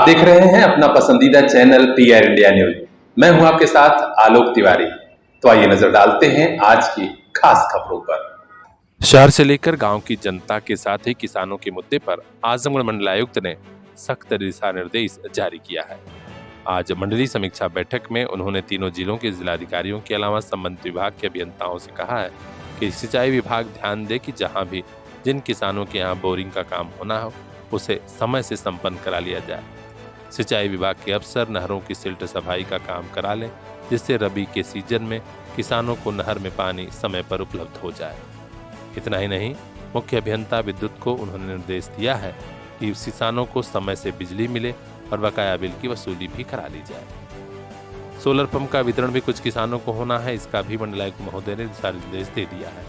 आप देख रहे हैं अपना पसंदीदा चैनल पीआर इंडिया न्यूज। मैं हूं आपके साथ आलोक तिवारी। तो आइए नजर डालते हैं आज की खास खबरों पर। शहर से लेकर गांव की जनता के साथ ही किसानों के मुद्दे पर आजमगढ़ मंडलायुक्त ने सख्त दिशा निर्देश जारी किया है। आज मंडलीय समीक्षा बैठक में उन्होंने तीनों जिलों के जिलाधिकारियों के अलावा संबंधित विभाग के अभियंताओं से कहा है कि सिंचाई विभाग ध्यान दे कि जहां भी जिन किसानों के यहाँ बोरिंग का काम होना हो उसे समय से संपन्न करा लिया जाए। सिंचाई विभाग के अफसर नहरों की सिल्ट सफाई का काम करा लें, जिससे रबी के सीजन में किसानों को नहर में पानी समय पर उपलब्ध हो जाए। इतना ही नहीं, मुख्य अभियंता विद्युत को उन्होंने निर्देश दिया है कि किसानों को समय से बिजली मिले और बकाया बिल की वसूली भी करा ली जाए। सोलर पंप का वितरण भी कुछ किसानों को होना है, इसका भी मंडलायुक्त महोदय ने दिशा निर्देश दे दिया है।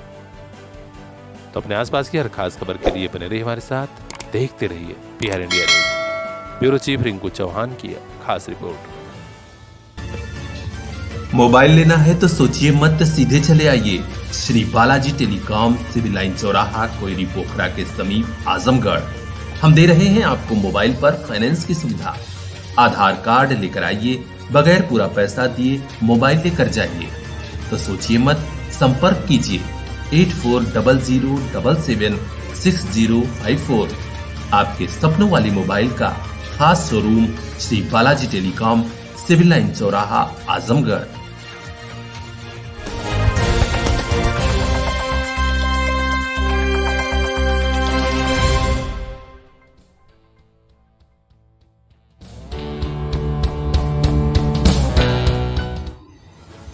तो अपने आसपास की हर खास खबर के लिए बने रहिए हमारे साथ, देखते रहिए PR India news. Bureau chief Rinku Chauhan की खास रिपोर्ट। मोबाइल लेना है तो सोचिए मत, सीधे चले आइए Shri Balaji telecom, civil line चौराहा, कोयरी पोखरा के समीप आजमगढ़। हम दे रहे हैं आपको मोबाइल पर फाइनेंस की सुविधा। आधार कार्ड लेकर आइए, बगैर पूरा पैसा दिए मोबाइल लेकर जाइए। तो सोचिए मत, संपर्क कीजिए 8400776054। आपके सपनों वाली मोबाइल का खास showroom Shri Balaji telecom, civil line चौराहा, आजमगढ़।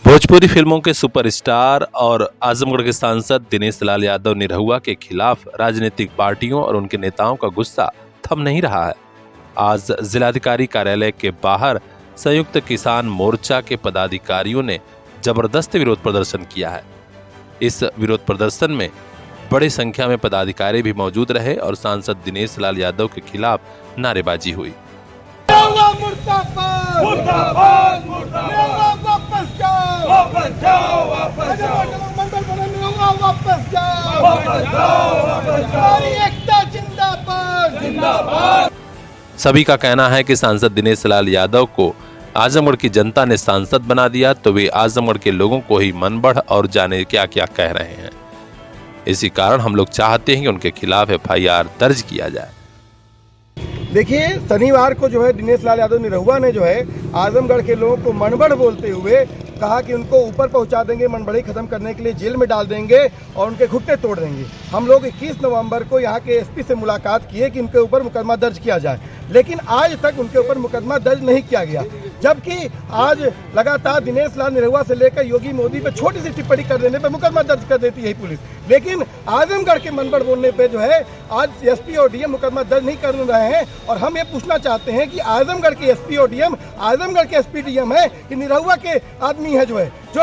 भोजपुरी फिल्मों के सुपरस्टार और आजमगढ़ के सांसद दिनेश लाल यादव निरहुआ के खिलाफ राजनीतिक पार्टियों और उनके नेताओं का गुस्सा थम नहीं रहा है। आज जिलाधिकारी कार्यालय के बाहर संयुक्त किसान मोर्चा के पदाधिकारियों ने जबरदस्त विरोध प्रदर्शन किया है। इस विरोध प्रदर्शन में बड़ी संख्या में पदाधिकारी भी मौजूद रहे और सांसद दिनेश लाल यादव के खिलाफ नारेबाजी हुई। सभी का कहना है कि सांसद दिनेश लाल यादव को आजमगढ़ की जनता ने सांसद बना दिया तो वे आजमगढ़ के लोगों को ही मन बढ़ और जाने क्या क्या कह रहे हैं। इसी कारण हम लोग चाहते हैं कि उनके खिलाफ एफआईआर दर्ज किया जाए। देखिए, शनिवार को जो है दिनेश लाल यादव निरहुआ ने जो है आजमगढ़ के लोगों को मनबढ़ बोलते हुए कहा कि उनको ऊपर पहुंचा देंगे, मनबढ़ी खत्म करने के लिए जेल में डाल देंगे और उनके घुटने तोड़ देंगे। हम लोग 21 नवंबर को यहाँ के एसपी से मुलाकात किए कि उनके ऊपर मुकदमा दर्ज किया जाए, लेकिन आज तक उनके ऊपर मुकदमा दर्ज नहीं किया गया। जबकि आज लगातार दिनेश लाल निरहुआ से लेकर योगी मोदी पे छोटी सी टिप्पणी कर देने पे मुकदमा दर्ज कर देती है पुलिस, लेकिन आजमगढ़ के मनबढ़ बोलने पे जो है आज एसपी और डीएम मुकदमा दर्ज नहीं कर रहे हैं। और हम ये पूछना चाहते हैं कि आजमगढ़ के एसपी और डीएम आजमगढ़ के एसपी डीएम है कि निरहुआ के आदमी है जो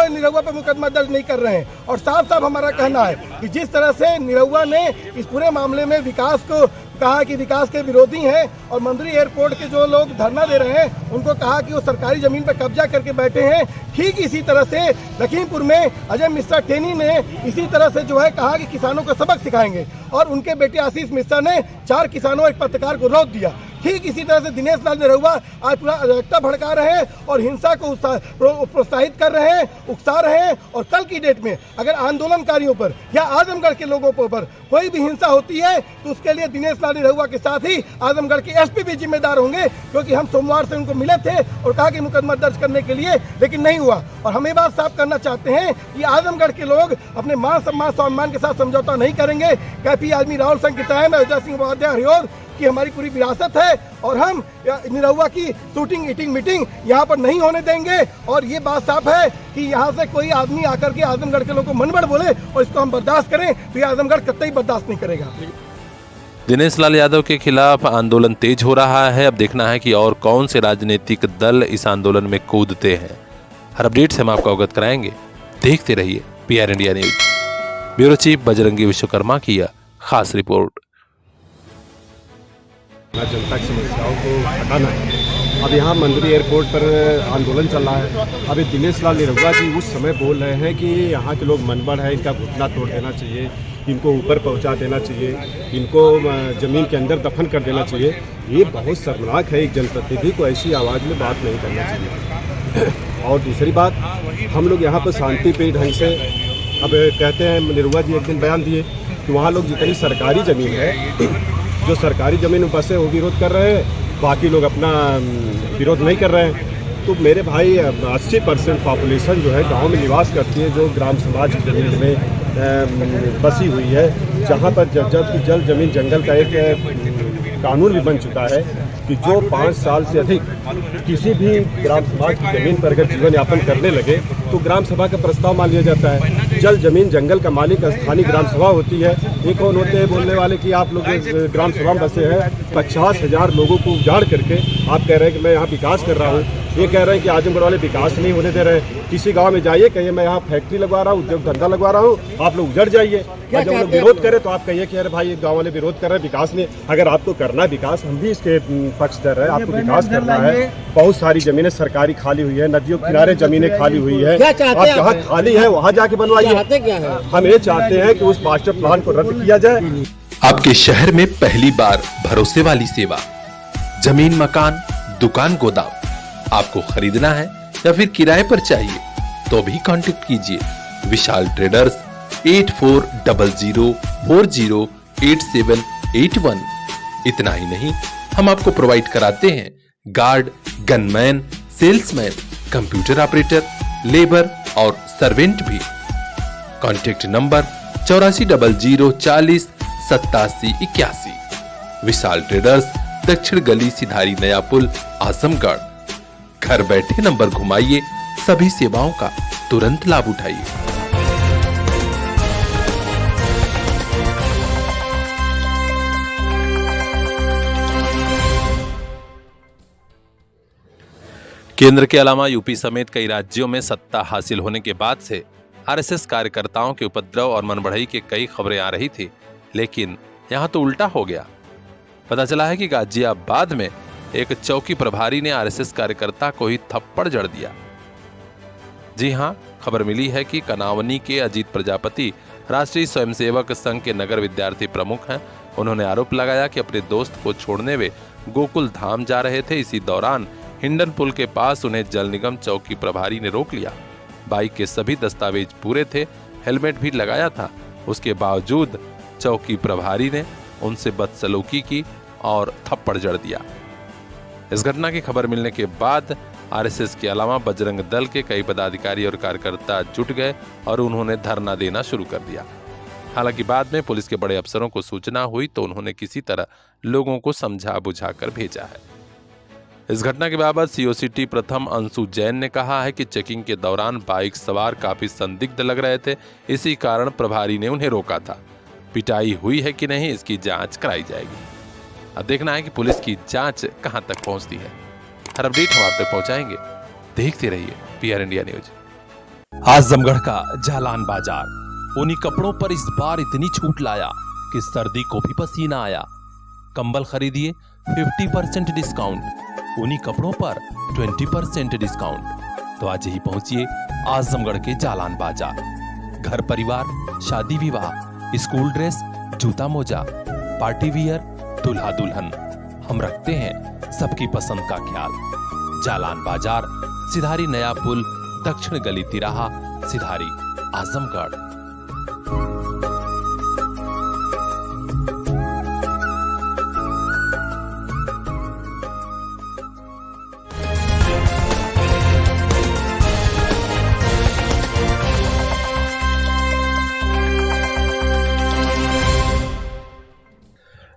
निरहुआ पे मुकदमा दर्ज नहीं कर रहे हैं। और साफ साफ हमारा कहना है कि जिस तरह से निरहुआ ने इस पूरे मामले में विकास को कहा कि विकास के विरोधी हैं और मंत्री एयरपोर्ट के जो लोग धरना दे रहे हैं उनको कहा कि वो सरकारी जमीन पर कब्जा करके बैठे हैं, ठीक इसी तरह से लखीमपुर में अजय मिश्रा टेनी ने इसी तरह से जो है कहा कि किसानों को सबक सिखाएंगे और उनके बेटे आशीष मिश्रा ने 4 किसानों और एक पत्रकार को रोक दिया। ठीक इसी तरह से दिनेश लाल निरहुआ आज पूरा अराजकता भड़का रहे हैं और हिंसा को प्रोत्साहित कर रहे हैं, उकसा रहे हैं। और कल की डेट में अगर आंदोलनकारियों पर या आजमगढ़ के लोगों पर कोई भी हिंसा होती है तो उसके लिए दिनेश लाल निरहुआ के साथ ही आजमगढ़ के एसपी भी जिम्मेदार होंगे, क्योंकि हम सोमवार से उनको मिले थे और कहा कि मुकदमा दर्ज करने के लिए, लेकिन नहीं हुआ। और हम ये बात साफ करना चाहते हैं कि आजमगढ़ के लोग अपने मान सम्मान स्वाभिमान के साथ समझौता नहीं करेंगे। कैफी आदमी राहुल संघ की तरह अयोध्या सिंह उपाध्याय हरिओर की हमारी पूरी विरासत है और हम निरहुआ की शूटिंग ईटिंग मीटिंग यहाँ पर नहीं होने देंगे। और ये बात साफ है कि यहाँ से कोई आदमी आकर के आजमगढ़ के लोगों को मनबढ़ बोले और इसको हम बर्दाश्त करें तो ये आजमगढ़ कतई बर्दाश्त नहीं करेगा। दिनेश लाल यादव के खिलाफ आंदोलन तेज हो रहा है। अब देखना है कि और कौन से राजनीतिक दल इस आंदोलन में कूदते हैं। हर अपडेट से हम आपको अवगत कराएंगे। देखते रहिए PR India news. Bureau chief Bajrangi Vishwakarma की खास रिपोर्ट। जनता की समस्याओं को हटाना है अब यहाँ मंदरी एयरपोर्ट पर आंदोलन चल रहा है। अभी दिनेश लाल निरहुआ जी उस समय बोल रहे हैं कि यहाँ के लोग मनबड़ है, इनका घुटना तोड़ देना चाहिए, इनको ऊपर पहुँचा देना चाहिए, इनको ज़मीन के अंदर दफन कर देना चाहिए। ये बहुत शर्मनाक है, एक जनप्रतिनिधि को ऐसी आवाज़ में बात नहीं करना चाहिए। और दूसरी बात, हम लोग यहाँ पर शांतिप्रिय ढंग से, अब कहते हैं निरहुआ जी एक दिन बयान दिए कि वहाँ लोग जितनी सरकारी ज़मीन है, जो सरकारी ज़मीन में बसे वो विरोध कर रहे हैं, बाकी लोग अपना विरोध नहीं कर रहे हैं। तो मेरे भाई 80% पॉपुलेशन जो है गांव में निवास करती है, जो ग्राम समाज की ज़मीन में बसी हुई है, जहां पर जल ज़मीन जंगल का एक कानून भी बन चुका है कि जो 5 साल से अधिक किसी भी ग्राम समाज की ज़मीन पर अगर जीवन यापन करने लगे तो ग्राम सभा का प्रस्ताव मान लिया जाता है। जल ज़मीन जंगल का मालिक स्थानीय ग्राम सभा होती है। ये कौन होते हैं बोलने वाले कि आप लोग ग्राम सभा में बसे हैं? 50,000 लोगों को उजाड़ करके आप कह रहे हैं कि मैं यहाँ विकास कर रहा हूँ। ये कह रहे हैं कि आजमगढ़ वाले विकास नहीं होने दे रहे हैं। किसी गांव में जाइए, कहिए मैं यहाँ फैक्ट्री लगवा रहा हूँ, उद्योग धंधा लगवा रहा हूँ, आप लोग उजड़ जाइए। और जब लोग विरोध करें तो आप कहिए कि अरे भाई गांव वाले विरोध कर रहे हैं, विकास नहीं। अगर आपको करना है विकास, हम भी इसके पक्षधर है, आपको विकास करना है। बहुत सारी जमीनें सरकारी खाली हुई है, नदियों किनारे जमीनें खाली हुई है, आप जहाँ खाली है वहाँ जाके बनवाइए। हम ये चाहते हैं कि उस मास्टर प्लान को रद्द किया जाए। आपके शहर में पहली बार भरोसे वाली सेवा, जमीन, मकान, दुकान, गोदाम आपको खरीदना है या फिर किराए पर चाहिए तो भी कांटेक्ट कीजिए विशाल ट्रेडर्स 8400408781। इतना ही नहीं, हम आपको प्रोवाइड कराते हैं guard, gunman, salesman, computer operator, labour और सर्वेंट भी। Contact number 8400408781। विशाल ट्रेडर्स, दक्षिण गली, सिधारी, नया पुल, आजमगढ़। घर बैठे नंबर घुमाइए, सभी सेवाओं का तुरंत लाभ उठाइए। केंद्र के अलावा यूपी समेत कई राज्यों में सत्ता हासिल होने के बाद से आरएसएस कार्यकर्ताओं के उपद्रव और मनबढ़ई की कई खबरें आ रही थी, लेकिन यहां तो उल्टा हो गया। पता चला है कि गाजियाबाद में एक चौकी प्रभारी ने आरएसएस कार्यकर्ता को ही थप्पड़ जड़ दिया। जी हां, खबर मिली है कि कनावनी के अजीत प्रजापति राष्ट्रीय स्वयंसेवक संघ के नगर विद्यार्थी प्रमुख हैं। उन्होंने आरोप लगाया कि अपने दोस्त को छोड़ने वे गोकुल धाम जा रहे थे। इसी दौरान हिंडन पुल के पास उन्हें जल निगम चौकी प्रभारी ने रोक लिया। बाइक के सभी दस्तावेज पूरे थे, हेलमेट भी लगाया था। उसके बावजूद चौकी प्रभारी ने उनसे बदसलूकी की और थप्पड़ जड़ दिया। इस घटना की खबर मिलने के बाद आरएसएस के अलावा बजरंग दल के कई पदाधिकारी और कार्यकर्ता जुट गए और उन्होंने धरना देना शुरू कर दिया। हालांकि बाद में पुलिस के बड़े अफसरों को सूचना हुई तो उन्होंने किसी तरह लोगों को समझा बुझाकर भेजा है। इस घटना के बाबत सीओसीटी प्रथम अंशु जैन ने कहा है कि चेकिंग के दौरान बाइक सवार काफी संदिग्ध लग रहे थे, इसी कारण प्रभारी ने उन्हें रोका था। पिटाई हुई है कि नहीं, इसकी जांच कराई जाएगी। अब देखना है कि पुलिस की जांच कहां तक पहुंचती है। हर अपडेट हम आप तक पहुंचाएंगे। देखते रहिए पीआर इंडिया न्यूज। आजमगढ़ का जालान बाजार ऊनी कपड़ों पर इस बार इतनी छूट लाया कि सर्दी को भी पसीना आया। कंबल खरीदिए 50% डिस्काउंट, ऊनी कपड़ों पर 20% डिस्काउंट। तो आज ही पहुंचिए आजमगढ़ के जालान बाजार। घर परिवार, शादी विवाह, स्कूल ड्रेस, जूता मोजा, पार्टी वियर, दूल्हा दुल्हन, हम रखते हैं सबकी पसंद का ख्याल। जालान बाजार, सिधारी, नया पुल, दक्षिण गली, तिराहा, सिधारी, आजमगढ़।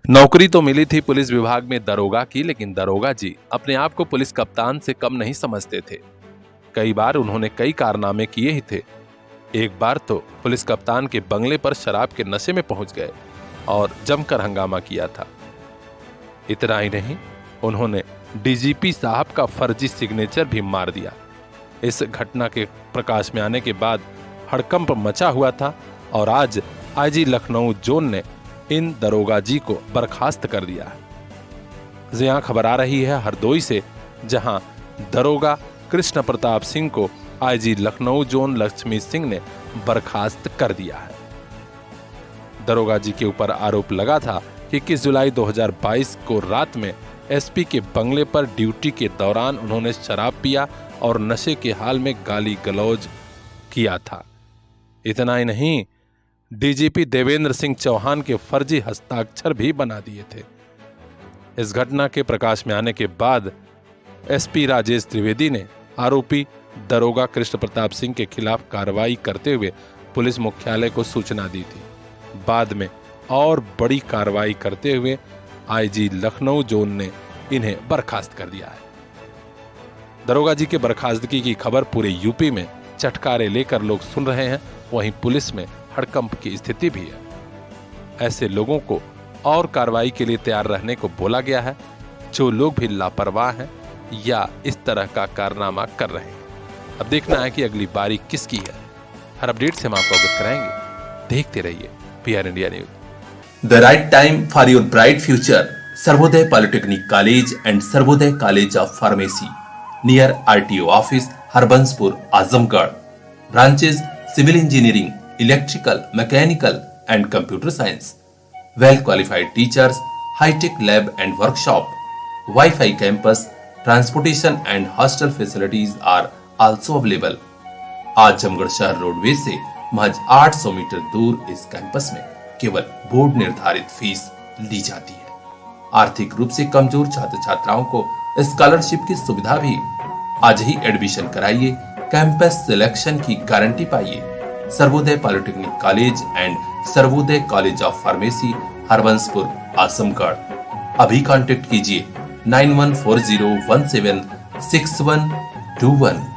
नौकरी तो मिली थी पुलिस विभाग में दरोगा की, लेकिन दरोगा जी अपने आप को पुलिस कप्तान से कम नहीं समझते थे। कई बार उन्होंने कई कारनामे किए ही थे। एक बार तो पुलिस कप्तान के बंगले पर शराब के नशे में पहुंच गए और जमकर हंगामा किया था। इतना ही नहीं, उन्होंने डीजीपी साहब का फर्जी सिग्नेचर भी मार दिया। इस घटना के प्रकाश में आने के बाद हड़कंप मचा हुआ था और आज आईजी लखनऊ जोन ने इन दरोगा जी को बर्खास्त कर दिया है। यहां खबर आ रही है हरदोई से जहां दरोगा कृष्ण प्रताप सिंह को आईजी लखनऊ जोन लक्ष्मी सिंह ने बर्खास्त कर दिया है। दरोगा जी के ऊपर आरोप लगा था कि 21 जुलाई 2022 को रात में एसपी के बंगले पर ड्यूटी के दौरान उन्होंने शराब पिया और नशे के हाल में गाली गलौज किया था। इतना ही नहीं, डीजीपी देवेंद्र सिंह चौहान के फर्जी हस्ताक्षर भी बना दिए थे। इस घटना के प्रकाश में आने के बाद एसपी राजेश त्रिवेदी ने आरोपी दरोगा कृष्ण प्रताप सिंह के खिलाफ कार्रवाई करते हुए पुलिस मुख्यालय को सूचना दी थी। बाद में और बड़ी कार्रवाई करते हुए आईजी लखनऊ जोन ने इन्हें बर्खास्त कर दिया है। दरोगा जी के बर्खास्तगी की खबर पूरे यूपी में चटकारे लेकर लोग सुन रहे हैं, वहीं पुलिस में हड़कंप की स्थिति भी है। ऐसे लोगों को और कार्रवाई के लिए तैयार रहने को बोला गया है, जो लोग भी लापरवाह हैं या इस तरह का कारनामा कर रहे हैं। अब देखना है कि अगली बारी किसकी है। हर अपडेट से हम आपको अवगत कराएंगे। देखते रहिए PR India news. The right time for your bright future. Sarvodaya Polytechnic College and Sarvodaya College of Pharmacy near RTO office, Harbanspur, Azamgarh. Branches: Civil Engineering, Electrical, Mechanical and Computer Science. Well qualified teachers, high-tech lab and workshop, Wi-Fi campus, transportation and hostel facilities are also available. Azamgarh शहर roadways से महज 800 metre दूर इस campus में केवल board निर्धारित fees ली जाती है। आर्थिक रूप से कमजोर छात्र छात्राओं को स्कॉलरशिप की सुविधा भी। आज ही एडमिशन कराइए, कैंपस सिलेक्शन की गारंटी पाइए। Sarvodaya polytechnic college and Sarvodaya college of pharmacy, Harbanspur, Azamgarh. अभी कांटेक्ट कीजिए 9140176121।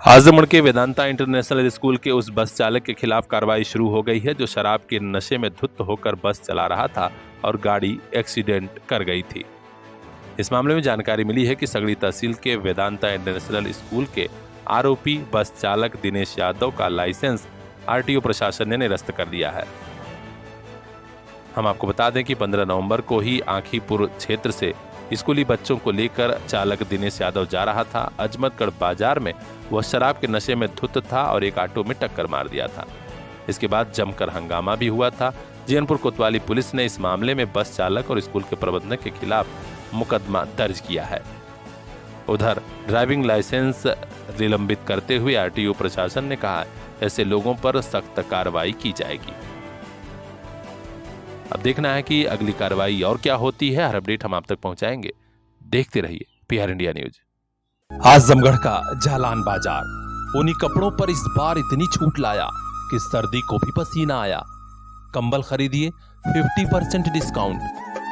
आजमगढ़ के वेदांता इंटरनेशनल स्कूल के उस बस चालक के खिलाफ कार्रवाई शुरू हो गई है जो शराब के नशे में धुत होकर बस चला रहा था और गाड़ी एक्सीडेंट कर गई थी। इस मामले में जानकारी मिली है कि सगड़ी तहसील के वेदांता इंटरनेशनल स्कूल के आरोपी बस चालक दिनेश यादव का लाइसेंस आरटीओ प्रशासन ने निरस्त कर दिया है। हम आपको बता दें कि 15 नवंबर को ही आखीपुर क्षेत्र से स्कूली बच्चों को लेकर चालक दिनेश यादव जा रहा था। अजमतगढ़ बाजार में वह शराब के नशे में धुत था और एक ऑटो में टक्कर मार दिया था। इसके बाद जमकर हंगामा भी हुआ था। जीयनपुर कोतवाली पुलिस ने इस मामले में बस चालक और स्कूल के प्रबंधक के खिलाफ मुकदमा दर्ज किया है। उधर ड्राइविंग लाइसेंस निलंबित करते हुए आरटीओ प्रशासन ने कहा ऐसे लोगों पर सख्त कार्रवाई की जाएगी। अब देखना है कि अगली कार्रवाई और क्या होती है। हर अपडेट हम आप तक पहुंचाएंगे। देखते रहिए PR इंडिया न्यूज। आजमगढ़ का जालान बाजार ऊनी कपड़ों पर इस बार इतनी छूट लाया कि सर्दी को भी पसीना आया। कंबल खरीदिए 50% डिस्काउंट,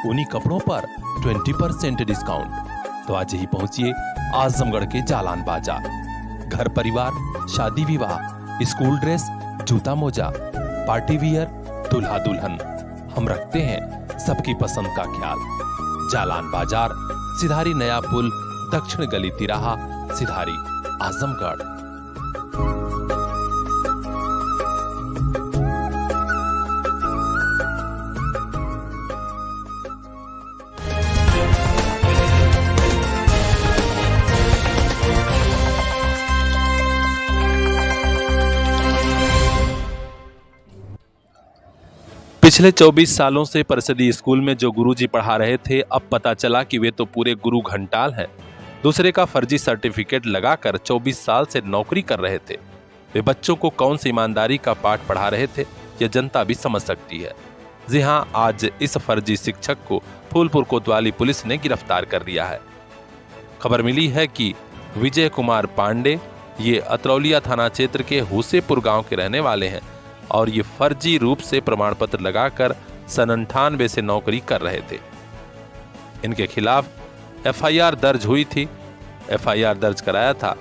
ऊनी कपड़ों पर 20% डिस्काउंट। तो आज ही पहुंचिए आजमगढ़ के जालान बाजार। घर परिवार, शादी विवाह, स्कूल ड्रेस, जूता मोजा, पार्टी वियर, दूल्हा दुल्हन, हम रखते हैं सबकी पसंद का ख्याल। जालान बाजार, सिधारी नया पुल, दक्षिण गली तिराहा, सिधारी, आजमगढ़। पिछले 24 सालों से परिषदीय स्कूल में जो गुरुजी पढ़ा रहे थे, अब पता चला कि वे तो पूरे गुरु घंटाल हैं। दूसरे का फर्जी सर्टिफिकेट लगाकर 24 साल से नौकरी कर रहे थे। वे बच्चों को कौन सी ईमानदारी का पाठ पढ़ा रहे थे, यह जनता भी समझ सकती है। जी हां, आज इस फर्जी शिक्षक को फूलपुर कोतवाली पुलिस ने गिरफ्तार कर लिया है। खबर मिली है कि विजय कुमार पांडे ये अतरौलिया थाना क्षेत्र के हुसेपुर गांव के रहने वाले हैं और ये फर्जी रूप से प्रमाण पत्र लगाकर सन 98 से नौकरी कर रहे थे। इनके खिलाफ FIR दर्ज हुई थी। FIR दर्ज कराया था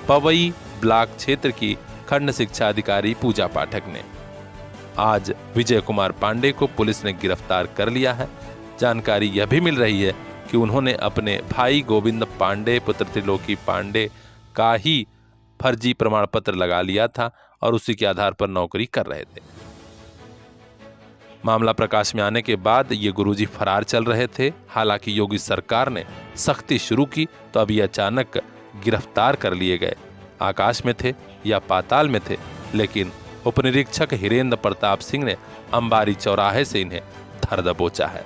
पवई ब्लॉक क्षेत्र की खंड शिक्षा अधिकारी पूजा पाठक ने। आज विजय कुमार पांडे को पुलिस ने गिरफ्तार कर लिया है। जानकारी यह भी मिल रही है कि उन्होंने अपने भाई गोविंद पांडे पुत्र त्रिलोकी पांडे का ही फर्जी प्रमाण पत्र लगा लिया था और उसी के आधार पर नौकरी कर रहे थे। मामला प्रकाश में आने के बाद ये गुरुजी फरार चल रहे थे। हालांकि योगी सरकार ने सख्ती शुरू की तो अभी अचानक गिरफ्तार कर लिए गए। आकाश में थे या पाताल में थे, लेकिन उपनिरीक्षक हिरेंद्र प्रताप सिंह ने अंबारी चौराहे से इन्हें धर दबोचा है।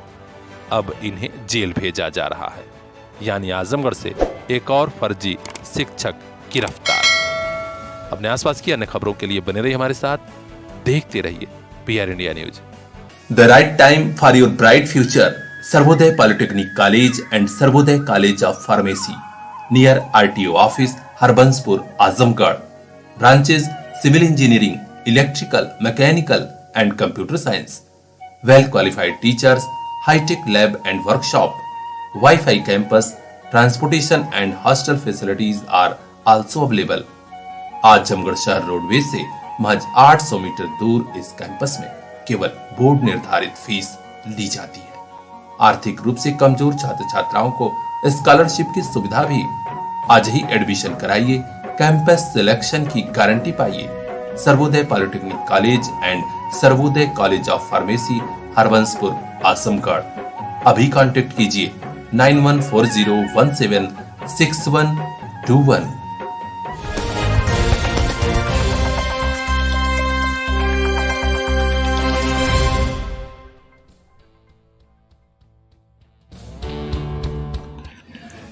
अब इन्हें जेल भेजा जा रहा है। यानी आजमगढ़ से एक और फर्जी शिक्षक गिरफ्तार। अपने आसपास की अन्य खबरों के लिए बने रहिए हमारे साथ, देखते रहिए PR India news. The right time for your bright future. Sarvodaya Polytechnic College and Sarvodaya College of Pharmacy near RTO office, Harbanspur, Azamgarh. Branches: Civil Engineering, Electrical, Mechanical and Computer Science. Well qualified teachers, high-tech lab and workshop, Wi-Fi campus, transportation and hostel facilities are also available. Azamgarh शहर roadways से महज 800 metre दूर इस campus में केवल board निर्धारित fees ली जाती है। आर्थिक रूप से कमजोर छात्र छात्राओं को स्कॉलरशिप की सुविधा भी। आज ही एडमिशन कराइए, कैंपस सिलेक्शन की गारंटी पाइए। Sarvodaya polytechnic college and Sarvodaya college of pharmacy, Harbanspur, Azamgarh. अभी कांटेक्ट कीजिए 9140176121।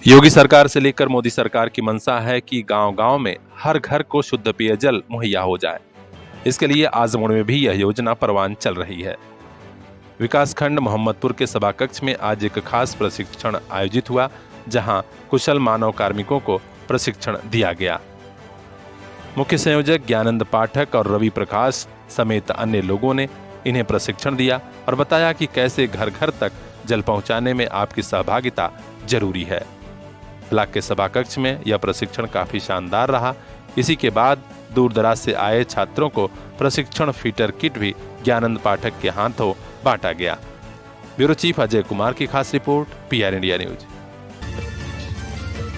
योगी सरकार से लेकर मोदी सरकार की मंशा है कि गांव-गांव में हर घर को शुद्ध पेयजल मुहैया हो जाए। इसके लिए आजमगढ़ में भी यह योजना परवान चल रही है। विकासखंड मोहम्मदपुर के सभा कक्ष में आज एक खास प्रशिक्षण आयोजित हुआ, जहां कुशल मानव कार्मिकों को प्रशिक्षण दिया गया। मुख्य संयोजक ज्ञानंद पाठक और रवि प्रकाश समेत अन्य लोगों ने इन्हें प्रशिक्षण दिया और बताया कि कैसे घर घर तक जल पहुंचाने में आपकी सहभागिता जरूरी है। ब्लॉक के सभा कक्ष में यह प्रशिक्षण काफी शानदार रहा। इसी के बाद दूर दराज से आए छात्रों को प्रशिक्षण फीटर किट भी ज्ञानंद पाठक के हाथों बांटा गया। ब्यूरो चीफ अजय कुमार की खास report, PR India news.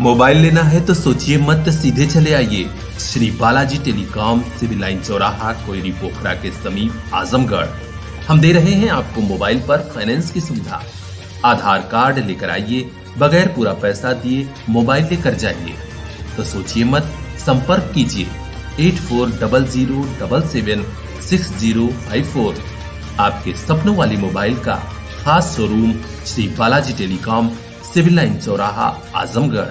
Mobile लेना है तो सोचिए मत, सीधे चले आइए Shri Balaji telecom, civil line चौराहा, कोयरी पोखरा के समीप, आजमगढ़। हम दे रहे हैं आपको मोबाइल पर फाइनेंस की सुविधा। आधार कार्ड लेकर आइए, बगैर पूरा पैसा दिए मोबाइल लेकर जाइए। तो सोचिए मत, संपर्क कीजिए 8400776054। आपके सपनों वाली मोबाइल का खास showroom Shri Balaji telecom, civil line चौराहा, आजमगढ़।